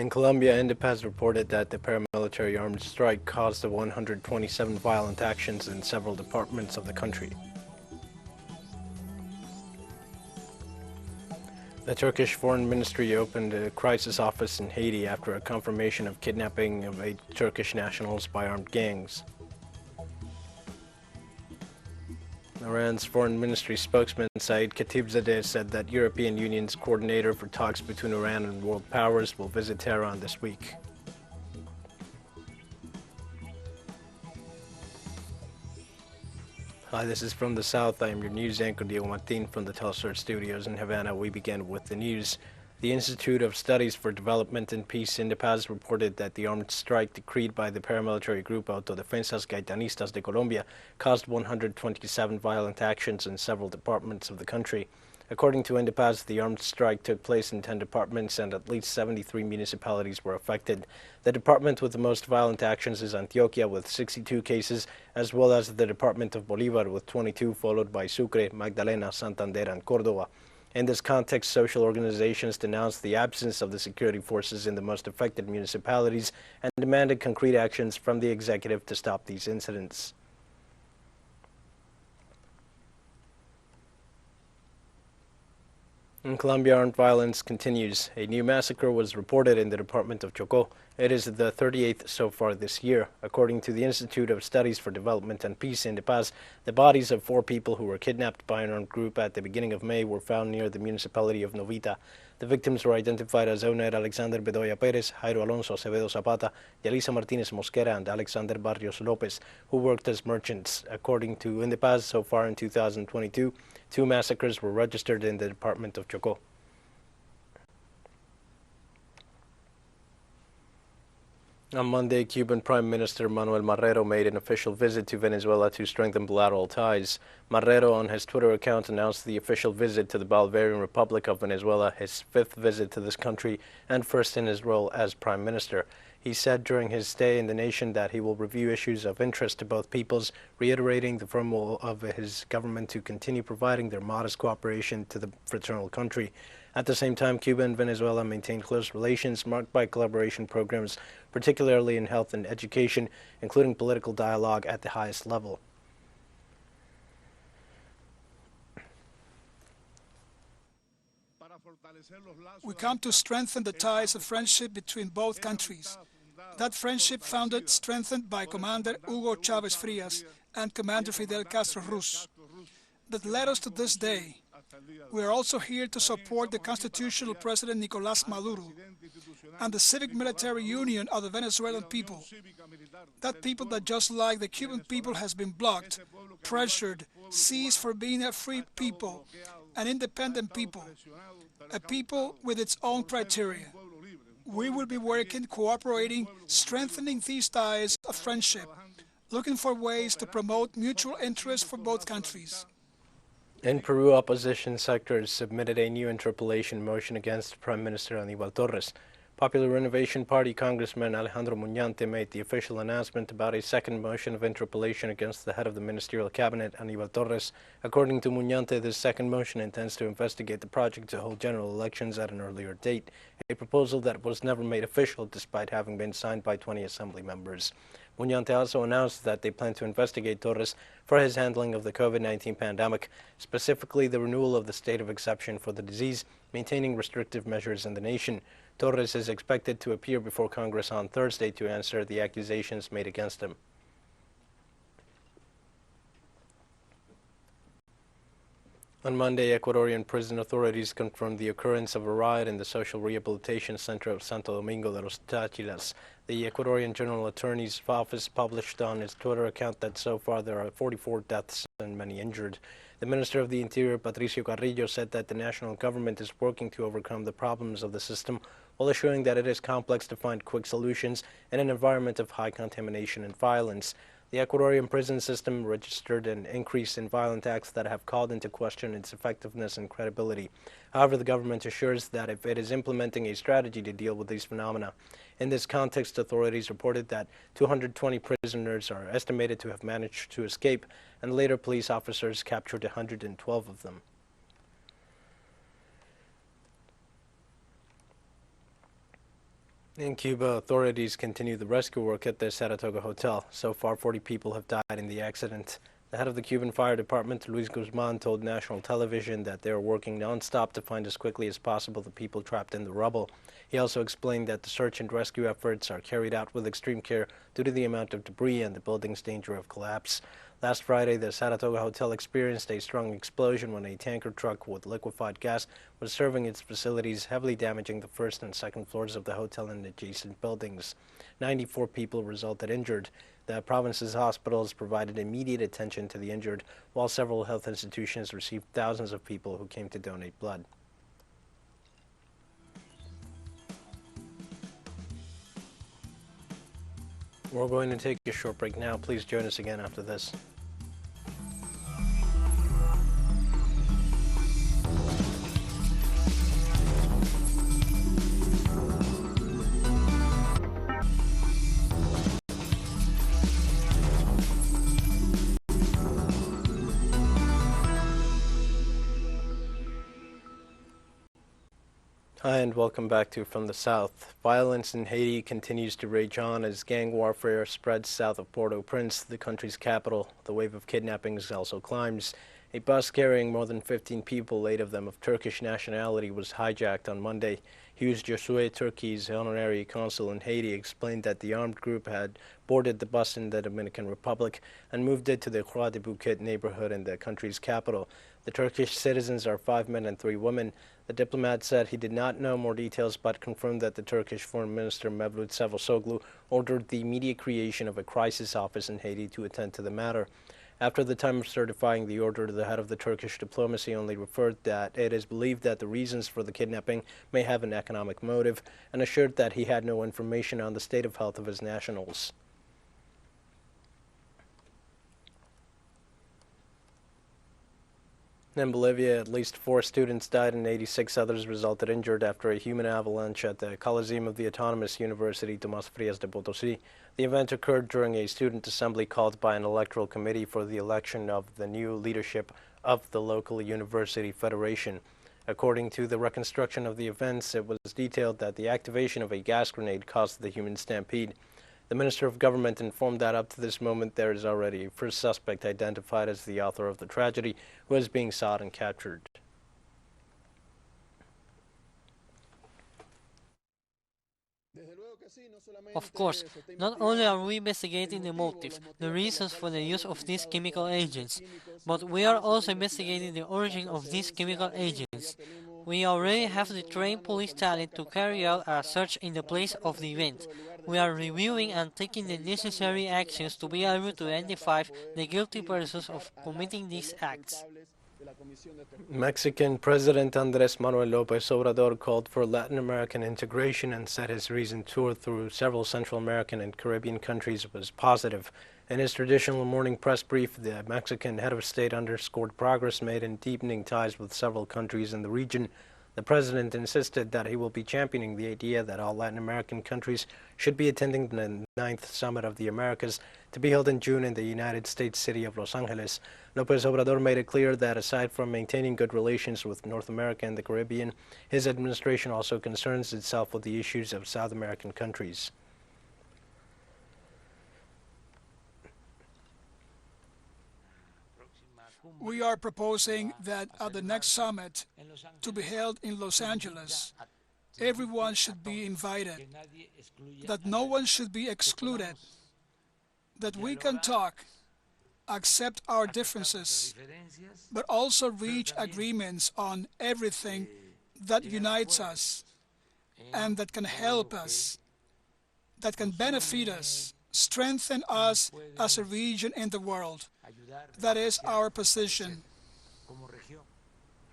In Colombia, INDEP reported that the paramilitary armed strike caused 127 violent actions in several departments of the country. The Turkish Foreign Ministry opened a crisis office in Haiti after a confirmation of kidnapping of 8 Turkish nationals by armed gangs. Iran's Foreign Ministry spokesman Saeed Khatibzadeh said that European Union's coordinator for talks between Iran and world powers will visit Tehran this week. Hi, this is From the South. I am your news anchor, Diego Martin, from the Telesur studios in Havana. We begin with the news. The Institute of Studies for Development and Peace in the past reported that the armed strike decreed by the paramilitary group Autodefensas Gaitanistas de Colombia caused 127 violent actions in several departments of the country. According to INDEPAZ, the armed strike took place in 10 departments and at least 73 municipalities were affected. The department with the most violent actions is Antioquia with 62 cases, as well as the department of Bolívar with 22, followed by Sucre, Magdalena, Santander, and Córdoba. In this context, social organizations denounced the absence of the security forces in the most affected municipalities and demanded concrete actions from the executive to stop these incidents. In Colombia, armed violence continues. A new massacre was reported in the department of Chocó. It is the 38th so far this year. According to the Institute of Studies for Development and Peace in Paz, the bodies of 4 people who were kidnapped by an armed group at the beginning of May were found near the municipality of Novita. The victims were identified as Oner Alexander Bedoya Perez, Jairo Alonso Acevedo Zapata, Yalisa Martinez Mosquera, and Alexander Barrios Lopez, who worked as merchants. According to INDEPAZ, so far in 2022, 2 massacres were registered in the department of Chocó. On Monday, Cuban Prime Minister Manuel Marrero made an official visit to Venezuela to strengthen bilateral ties. Marrero, on his Twitter account, announced the official visit to the Bolivarian Republic of Venezuela, his 5th visit to this country and first in his role as Prime Minister. He said during his stay in the nation that he will review issues of interest to both peoples, reiterating the firm will of his government to continue providing their modest cooperation to the fraternal country. At the same time, Cuba and Venezuela maintain close relations marked by collaboration programs, particularly in health and education, including political dialogue at the highest level. We come to strengthen the ties of friendship between both countries. That friendship founded, strengthened by Commander Hugo Chávez Frías and Commander Fidel Castro Ruz, that led us to this day. We are also here to support the constitutional President Nicolás Maduro and the civic military union of the Venezuelan people. That people that, just like the Cuban people, has been blocked, pressured, seized for being a free people, an independent people, a people with its own criteria. We will be working, cooperating, strengthening these ties of friendship, looking for ways to promote mutual interest for both countries. In Peru, opposition sectors submitted a new interpellation motion against Prime Minister Aníbal Torres. Popular Renovation Party Congressman Alejandro Muñante made the official announcement about a second motion of interpellation against the head of the ministerial cabinet, Aníbal Torres. According to Muñante, this second motion intends to investigate the project to hold general elections at an earlier date, a proposal that was never made official despite having been signed by 20 assembly members. Muñante also announced that they plan to investigate Torres for his handling of the COVID-19 pandemic, specifically the renewal of the state of exception for the disease, maintaining restrictive measures in the nation. Torres is expected to appear before Congress on Thursday to answer the accusations made against him. On Monday, Ecuadorian prison authorities confirmed the occurrence of a riot in the Social Rehabilitation Center of Santo Domingo de los Táchilas. The Ecuadorian General Attorney's Office published on its Twitter account that so far there are 44 deaths and many injured. The Minister of the Interior, Patricio Carrillo, said that the national government is working to overcome the problems of the system while assuring that it is complex to find quick solutions in an environment of high contamination and violence. The Ecuadorian prison system registered an increase in violent acts that have called into question its effectiveness and credibility. However, the government assures that if it is implementing a strategy to deal with these phenomena. In this context, authorities reported that 220 prisoners are estimated to have managed to escape, and later police officers captured 112 of them. In Cuba, authorities continue the rescue work at the Saratoga Hotel. So far, 40 people have died in the accident. The head of the Cuban Fire Department, Luis Guzman, told national television that they are working nonstop to find as quickly as possible the people trapped in the rubble. He also explained that the search and rescue efforts are carried out with extreme care due to the amount of debris and the building's danger of collapse. Last Friday, the Saratoga Hotel experienced a strong explosion when a tanker truck with liquefied gas was serving its facilities, heavily damaging the first and second floors of the hotel and adjacent buildings. 94 people resulted injured. The province's hospitals provided immediate attention to the injured, while several health institutions received thousands of people who came to donate blood. We're going to take a short break now. Please join us again after this. Hi, and welcome back to From the South. Violence in Haiti continues to rage on as gang warfare spreads south of Port-au-Prince, the country's capital. The wave of kidnappings also climbs. A bus carrying more than 15 people, 8 of them of Turkish nationality, was hijacked on Monday. Hughes Josué, Turkey's honorary consul in Haiti, explained that the armed group had boarded the bus in the Dominican Republic and moved it to the Croix de Bouquet neighborhood in the country's capital. The Turkish citizens are 5 men and 3 women. The diplomat said he did not know more details, but confirmed that the Turkish Foreign Minister Mevlut Cavusoglu ordered the immediate creation of a crisis office in Haiti to attend to the matter. After the time of certifying the order, the head of the Turkish diplomacy only referred that it is believed that the reasons for the kidnapping may have an economic motive, and assured that he had no information on the state of health of his nationals. In Bolivia, at least 4 students died and 86 others resulted injured after a human avalanche at the Coliseum of the Autonomous University Tomás Frías de Potosí. The event occurred during a student assembly called by an electoral committee for the election of the new leadership of the local university federation. According to the reconstruction of the events, it was detailed that the activation of a gas grenade caused the human stampede. The Minister of Government informed that up to this moment there is already a first suspect identified as the author of the tragedy, who is being sought and captured. Of course, not only are we investigating the motive, the reasons for the use of these chemical agents, but we are also investigating the origin of these chemical agents. We already have the trained police talent to carry out a search in the place of the event. We are reviewing and taking the necessary actions to be able to identify the guilty persons of committing these acts. Mexican President Andrés Manuel López Obrador called for Latin American integration and said his recent tour through several Central American and Caribbean countries was positive. In his traditional morning press brief, the Mexican head of state underscored progress made in deepening ties with several countries in the region. The president insisted that he will be championing the idea that all Latin American countries should be attending the 9th Summit of the Americas to be held in June in the United States city of Los Angeles. López Obrador made it clear that aside from maintaining good relations with North America and the Caribbean, his administration also concerns itself with the issues of South American countries. We are proposing that at the next summit, to be held in Los Angeles, everyone should be invited, that no one should be excluded, that we can talk, accept our differences, but also reach agreements on everything that unites us and that can help us, that can benefit us, strengthen us as a region in the world. That is our position.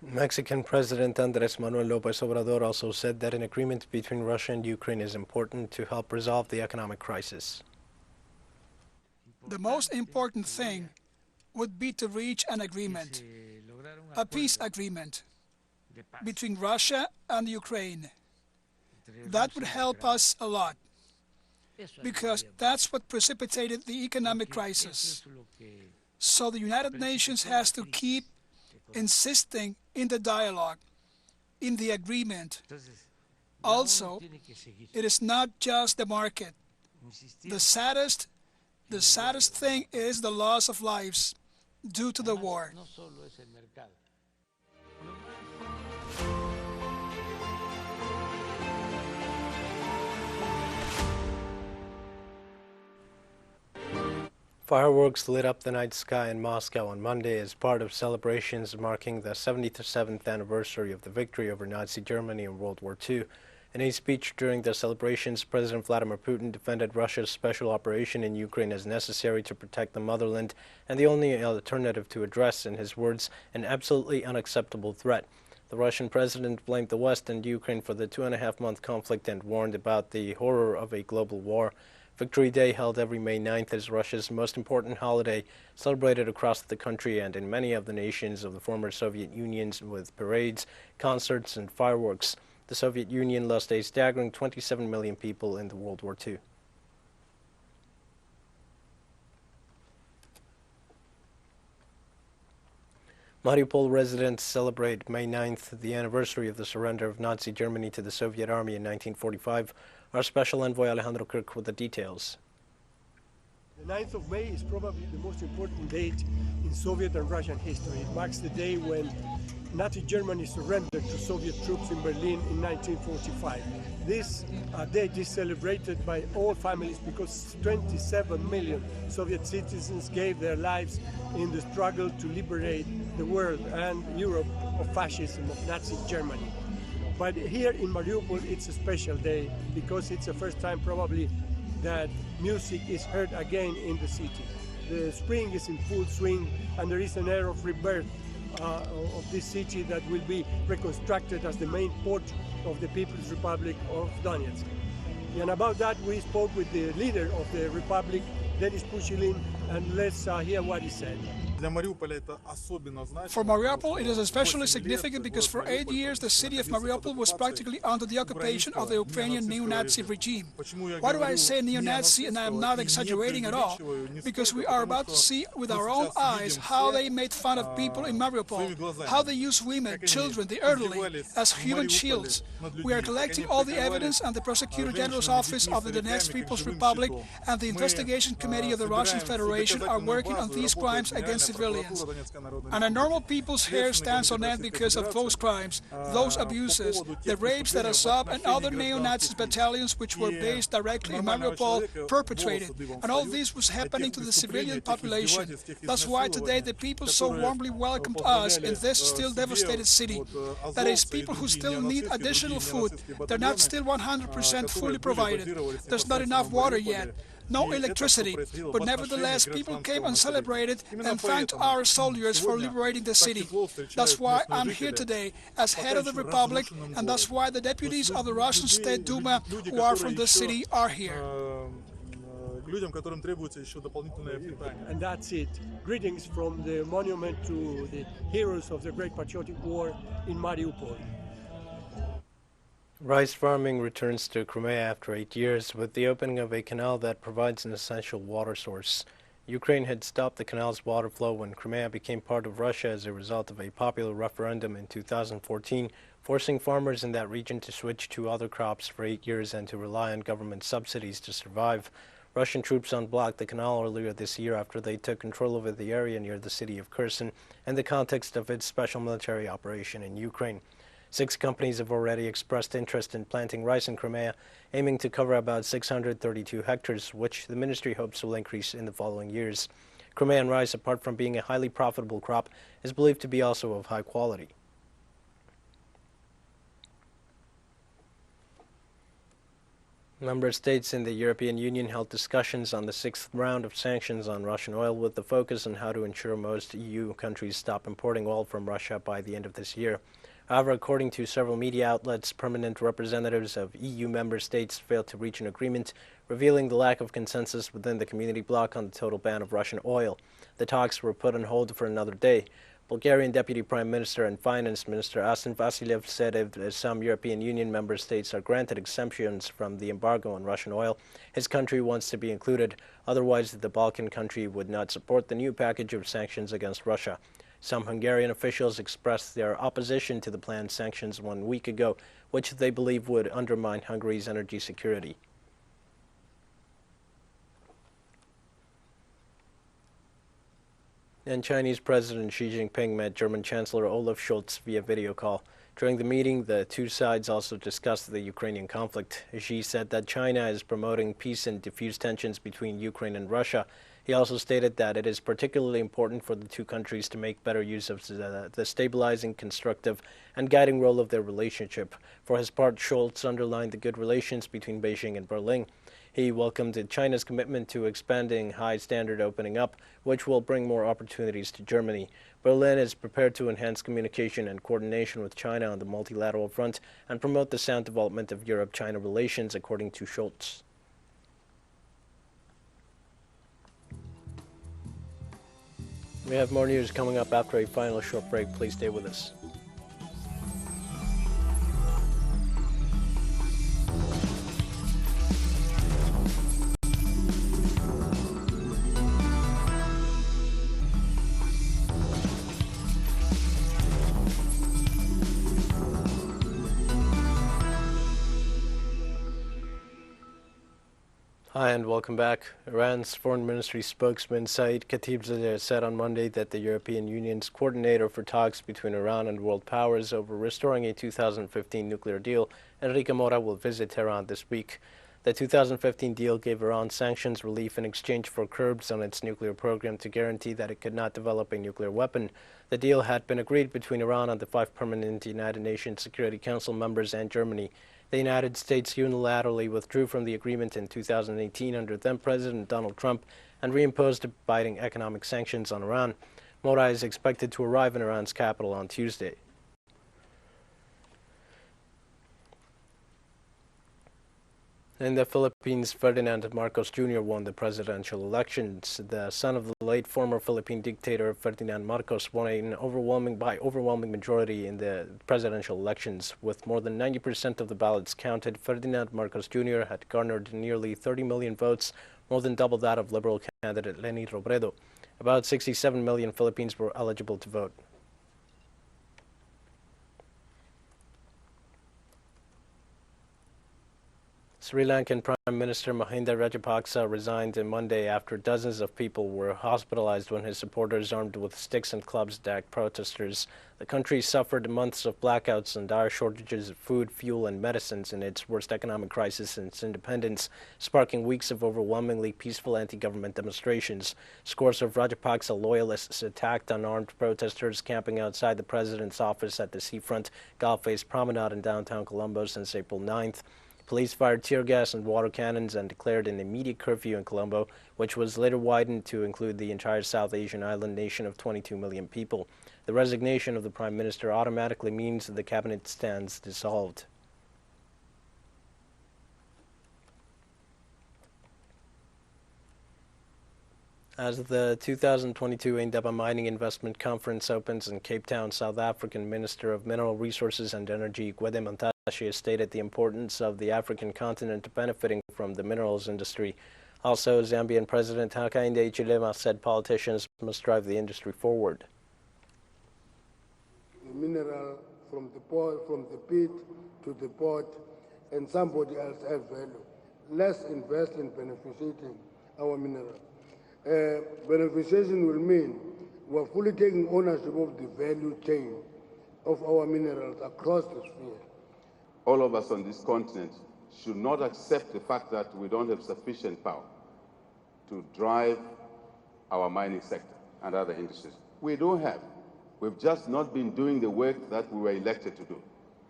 Mexican President Andrés Manuel López Obrador also said that an agreement between Russia and Ukraine is important to help resolve the economic crisis. The most important thing would be to reach an agreement, a peace agreement between Russia and Ukraine. That would help us a lot, because that's what precipitated the economic crisis. So the United Nations has to keep insisting in the dialogue, in the agreement. Also, it is not just the market. The saddest thing is the loss of lives due to the war. Fireworks lit up the night sky in Moscow on Monday as part of celebrations marking the 77th anniversary of the victory over Nazi Germany in World War II. In a speech during the celebrations, President Vladimir Putin defended Russia's special operation in Ukraine as necessary to protect the motherland and the only alternative to address, in his words, an absolutely unacceptable threat. The Russian president blamed the West and Ukraine for the 2.5-month conflict and warned about the horror of a global war. Victory Day, held every May 9th, is Russia's most important holiday, celebrated across the country and in many of the nations of the former Soviet Union with parades, concerts, and fireworks. The Soviet Union lost a staggering 27 million people in the World War II. Mariupol residents celebrate May 9th, the anniversary of the surrender of Nazi Germany to the Soviet Army in 1945. Our special envoy Alejandro Kirk with the details. The 9th of May is probably the most important date in Soviet and Russian history. It marks the day when Nazi Germany surrendered to Soviet troops in Berlin in 1945. This date is celebrated by all families because 27 million Soviet citizens gave their lives in the struggle to liberate the world and Europe of fascism, of Nazi Germany. But here in Mariupol, it's a special day because it's the first time probably that music is heard again in the city. The spring is in full swing and there is an air of rebirth of this city that will be reconstructed as the main port of the People's Republic of Donetsk. And about that we spoke with the leader of the Republic, Denis Pushilin, and let's hear what he said. For Mariupol, it is especially significant because for 8 years the city of Mariupol was practically under the occupation of the Ukrainian neo-Nazi regime. Why do I say neo-Nazi, and I am not exaggerating at all? Because we are about to see with our own eyes how they made fun of people in Mariupol, how they use women, children, the elderly as human shields. We are collecting all the evidence, and the Prosecutor General's Office of the Donetsk People's Republic and the Investigation Committee of the Russian Federation are working on these crimes against civilians. And a normal people's hair stands on end because of those crimes, those abuses, the rapes that Azov and other neo-Nazi battalions which were based directly in Mariupol perpetrated. And all this was happening to the civilian population. That's why today the people so warmly welcomed us in this still devastated city. That is, people who still need additional food. They're not still 100% fully provided. There's not enough water yet. No electricity, but nevertheless people came and celebrated and thanked our soldiers for liberating the city. That's why I'm here today as head of the Republic, and that's why the deputies of the Russian State Duma who are from this city are here. And that's it. Greetings from the monument to the heroes of the Great Patriotic War in Mariupol. Rice farming returns to Crimea after 8 years with the opening of a canal that provides an essential water source. Ukraine had stopped the canal's water flow when Crimea became part of Russia as a result of a popular referendum in 2014, forcing farmers in that region to switch to other crops for 8 years and to rely on government subsidies to survive. Russian troops unblocked the canal earlier this year after they took control over the area near the city of Kherson in the context of its special military operation in Ukraine. 6 companies have already expressed interest in planting rice in Crimea, aiming to cover about 632 hectares, which the ministry hopes will increase in the following years. Crimean rice, apart from being a highly profitable crop, is believed to be also of high quality. Member states in the European Union held discussions on the 6th round of sanctions on Russian oil with the focus on how to ensure most EU countries stop importing oil from Russia by the end of this year. However, according to several media outlets, permanent representatives of EU member states failed to reach an agreement, revealing the lack of consensus within the community bloc on the total ban of Russian oil. The talks were put on hold for another day. Bulgarian Deputy Prime Minister and Finance Minister Arsene Vasilyev said if some European Union member states are granted exemptions from the embargo on Russian oil, his country wants to be included. Otherwise, the Balkan country would not support the new package of sanctions against Russia. Some Hungarian officials expressed their opposition to the planned sanctions 1 week ago, which they believe would undermine Hungary's energy security. And Chinese President Xi Jinping met German Chancellor Olaf Scholz via video call. During the meeting, the two sides also discussed the Ukrainian conflict. Xi said that China is promoting peace and diffuse tensions between Ukraine and Russia. He also stated that it is particularly important for the two countries to make better use of the stabilizing, constructive, and guiding role of their relationship. For his part, Scholz underlined the good relations between Beijing and Berlin. He welcomed China's commitment to expanding high-standard opening up, which will bring more opportunities to Germany. Berlin is prepared to enhance communication and coordination with China on the multilateral front and promote the sound development of Europe-China relations, according to Scholz. We have more news coming up after a final short break. Please stay with us. Hi and welcome back. Iran's Foreign Ministry spokesman Saeed Khatibzadeh said on Monday that the European Union's coordinator for talks between Iran and world powers over restoring a 2015 nuclear deal, Enrique Mora, will visit Tehran this week. The 2015 deal gave Iran sanctions relief in exchange for curbs on its nuclear program to guarantee that it could not develop a nuclear weapon. The deal had been agreed between Iran and the 5 permanent United Nations Security Council members and Germany. The United States unilaterally withdrew from the agreement in 2018 under then-President Donald Trump and reimposed binding economic sanctions on Iran. Mora is expected to arrive in Iran's capital on Tuesday. In the Philippines, Ferdinand Marcos Jr. won the presidential elections. The son of the late former Philippine dictator Ferdinand Marcos won an overwhelming majority in the presidential elections. With more than 90% of the ballots counted, Ferdinand Marcos Jr. had garnered nearly 30 million votes, more than double that of Liberal candidate Leni Robredo. About 67 million Philippines were eligible to vote. Sri Lankan Prime Minister Mahinda Rajapaksa resigned on Monday after dozens of people were hospitalized when his supporters armed with sticks and clubs attacked protesters. The country suffered months of blackouts and dire shortages of food, fuel, and medicines in its worst economic crisis since independence, sparking weeks of overwhelmingly peaceful anti-government demonstrations. Scores of Rajapaksa loyalists attacked unarmed protesters camping outside the president's office at the Seafront Golf-Face Promenade in downtown Colombo since April 9th. Police fired tear gas and water cannons and declared an immediate curfew in Colombo, which was later widened to include the entire South Asian island nation of 22 million people. The resignation of the Prime Minister automatically means that the cabinet stands dissolved. As the 2022 Indaba Mining Investment Conference opens in Cape Town, South African Minister of Mineral Resources and Energy Gwede Mantashe has stated the importance of the African continent benefiting from the minerals industry. Also, Zambian President Hakainde Hichilema said politicians must drive the industry forward. The mineral from the pit to the port, and somebody else has value. Let's invest in beneficiating our mineral. Beneficiation will mean we're fully taking ownership of the value chain of our minerals across the sphere. All of us on this continent should not accept the fact that we don't have sufficient power to drive our mining sector and other industries. We do have. We've just not been doing the work that we were elected to do.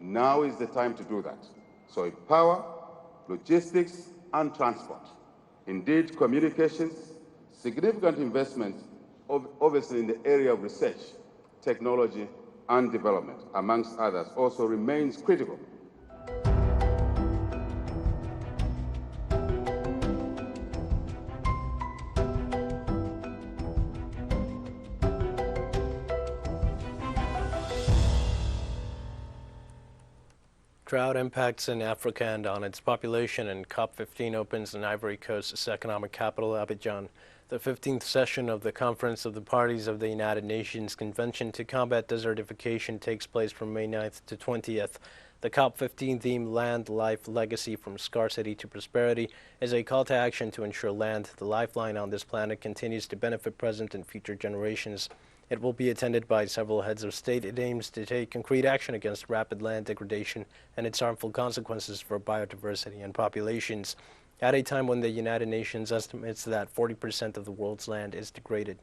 Now is the time to do that. So in power, logistics, and transport. Indeed, communications, significant investment, obviously in the area of research, technology, and development, amongst others, also remains critical. Drought impacts in Africa and on its population, and COP15 opens in Ivory Coast's economic capital, Abidjan. The 15th session of the Conference of the Parties of the United Nations Convention to Combat Desertification takes place from May 9th to 20th. The COP15 theme, Land, Life, Legacy from Scarcity to Prosperity, is a call to action to ensure land, the lifeline on this planet, continues to benefit present and future generations. It will be attended by several heads of state. It aims to take concrete action against rapid land degradation and its harmful consequences for biodiversity and populations, at a time when the United Nations estimates that 40% of the world's land is degraded.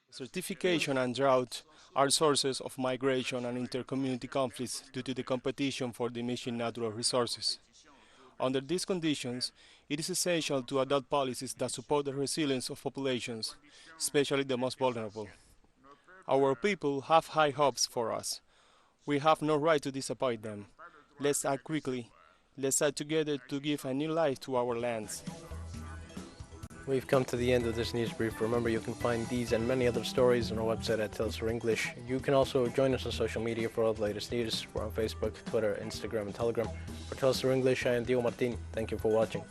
Certification and drought are sources of migration and inter-community conflicts due to the competition for diminishing natural resources. Under these conditions, it is essential to adopt policies that support the resilience of populations, especially the most vulnerable. Our people have high hopes for us. We have no right to disappoint them. Let's act quickly. Let's act together to give a new life to our lands. We've come to the end of this news brief. Remember, you can find these and many other stories on our website at Tell Us Our English. You can also join us on social media for all the latest news. We're on Facebook, Twitter, Instagram, and Telegram. For Tell Us Our English, I am Dio Martin. Thank you for watching.